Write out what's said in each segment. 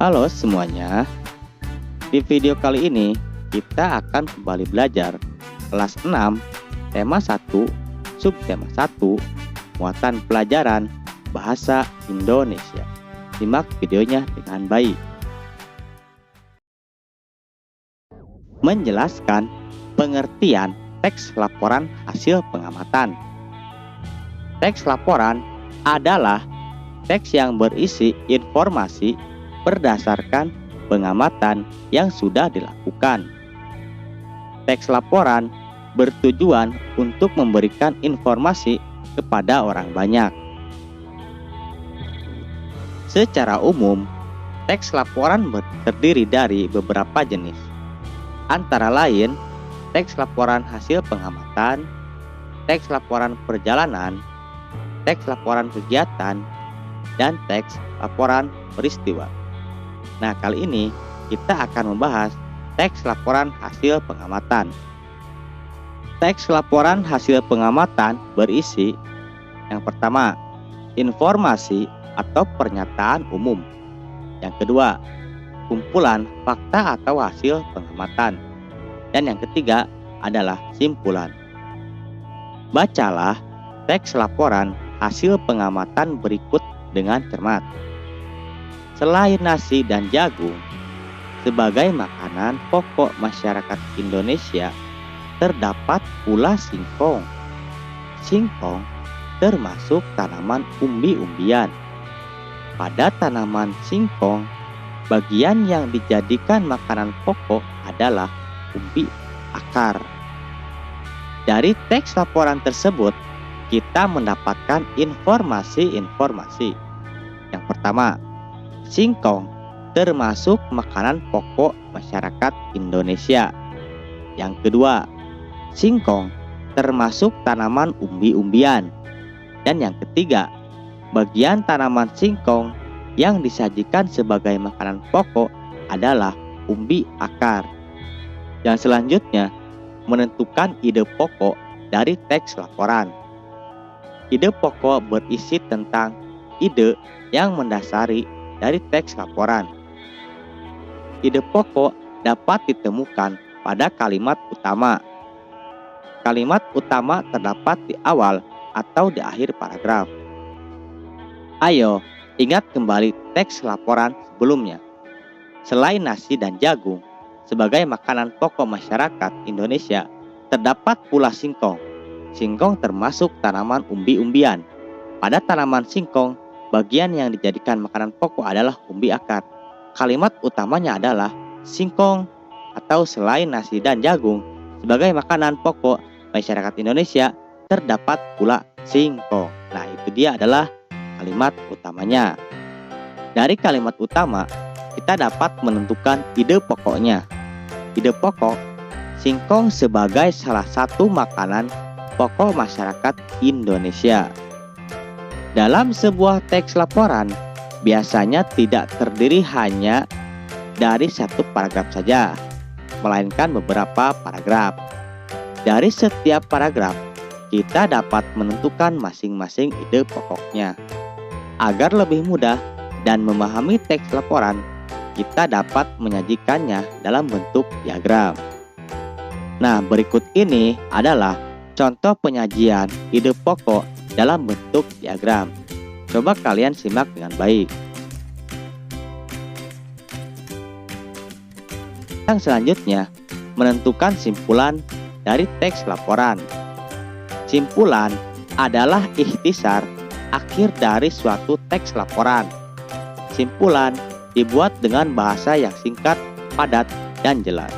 Halo semuanya, di video kali ini kita akan kembali belajar kelas 6, tema 1, subtema 1, muatan pelajaran bahasa Indonesia. Simak videonya dengan baik. Menjelaskan pengertian teks laporan hasil pengamatan. Teks laporan adalah teks yang berisi informasi berdasarkan pengamatan yang sudah dilakukan. Teks laporan bertujuan untuk memberikan informasi kepada orang banyak. Secara umum, teks laporan terdiri dari beberapa jenis, antara lain teks laporan hasil pengamatan, teks laporan perjalanan, teks laporan kegiatan, dan teks laporan peristiwa. Nah, kali ini kita akan membahas teks laporan hasil pengamatan. Teks laporan hasil pengamatan berisi yang pertama, informasi atau pernyataan umum. Yang kedua, kumpulan fakta atau hasil pengamatan. Dan yang ketiga adalah simpulan. Bacalah teks laporan hasil pengamatan berikut dengan cermat. Selain nasi dan jagung, sebagai makanan pokok masyarakat Indonesia, terdapat pula singkong. Singkong termasuk tanaman umbi-umbian. Pada tanaman singkong, bagian yang dijadikan makanan pokok adalah umbi akar. Dari teks laporan tersebut, kita mendapatkan informasi-informasi. Yang pertama, singkong termasuk makanan pokok masyarakat Indonesia. Yang kedua, singkong termasuk tanaman umbi-umbian. Dan yang ketiga, bagian tanaman singkong yang disajikan sebagai makanan pokok adalah umbi akar. Yang selanjutnya, menentukan ide pokok dari teks laporan. Ide pokok berisi tentang ide yang mendasari dari teks laporan. Ide pokok dapat ditemukan pada kalimat utama. Kalimat utama terdapat di awal atau di akhir paragraf. Ayo, ingat kembali teks laporan sebelumnya. Selain nasi dan jagung, sebagai makanan pokok masyarakat Indonesia, terdapat pula singkong. Singkong termasuk tanaman umbi-umbian. Pada tanaman singkong, bagian yang dijadikan makanan pokok adalah umbi akar. Kalimat utamanya adalah singkong atau selain nasi dan jagung, sebagai makanan pokok masyarakat Indonesia, terdapat pula singkong. Nah, itu dia adalah kalimat utamanya. Dari kalimat utama, kita dapat menentukan ide pokoknya. Ide pokok, singkong sebagai salah satu makanan pokok masyarakat Indonesia. Dalam sebuah teks laporan, biasanya tidak terdiri hanya dari satu paragraf saja, melainkan beberapa paragraf. Dari setiap paragraf, kita dapat menentukan masing-masing ide pokoknya. Agar lebih mudah dan memahami teks laporan, kita dapat menyajikannya dalam bentuk diagram. Nah, berikut ini adalah contoh penyajian ide pokok dalam bentuk diagram. Coba kalian simak dengan baik. Yang selanjutnya, menentukan simpulan dari teks laporan. Simpulan adalah ikhtisar akhir dari suatu teks laporan. Simpulan dibuat dengan bahasa yang singkat, padat, dan jelas.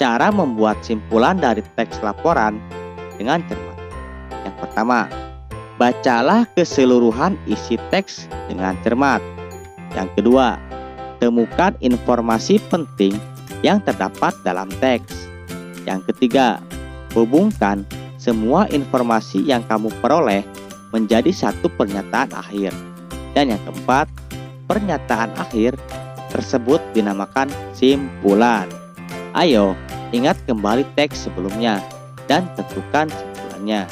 Cara membuat simpulan dari teks laporan dengan cermat. Yang pertama, bacalah keseluruhan isi teks dengan cermat. Yang kedua, temukan informasi penting yang terdapat dalam teks. Yang ketiga, hubungkan semua informasi yang kamu peroleh menjadi satu pernyataan akhir. Dan yang keempat, pernyataan akhir tersebut dinamakan simpulan. Ayo, ingat kembali teks sebelumnya dan tentukan simpulannya.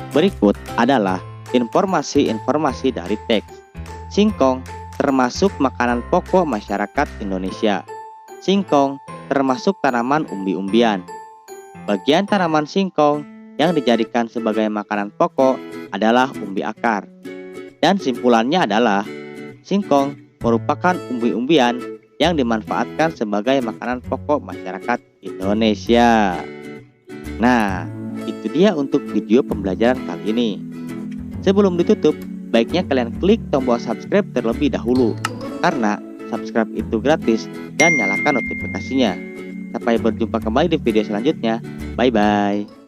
Berikut adalah informasi-informasi dari teks. Singkong termasuk makanan pokok masyarakat Indonesia. Singkong termasuk tanaman umbi-umbian. Bagian tanaman singkong yang dijadikan sebagai makanan pokok adalah umbi akar. Dan simpulannya adalah singkong merupakan umbi-umbian yang dimanfaatkan sebagai makanan pokok masyarakat Indonesia. Nah, itu dia untuk video pembelajaran kali ini. Sebelum ditutup, baiknya kalian klik tombol subscribe terlebih dahulu, karena subscribe itu gratis dan nyalakan notifikasinya. Sampai berjumpa kembali di video selanjutnya. Bye-bye.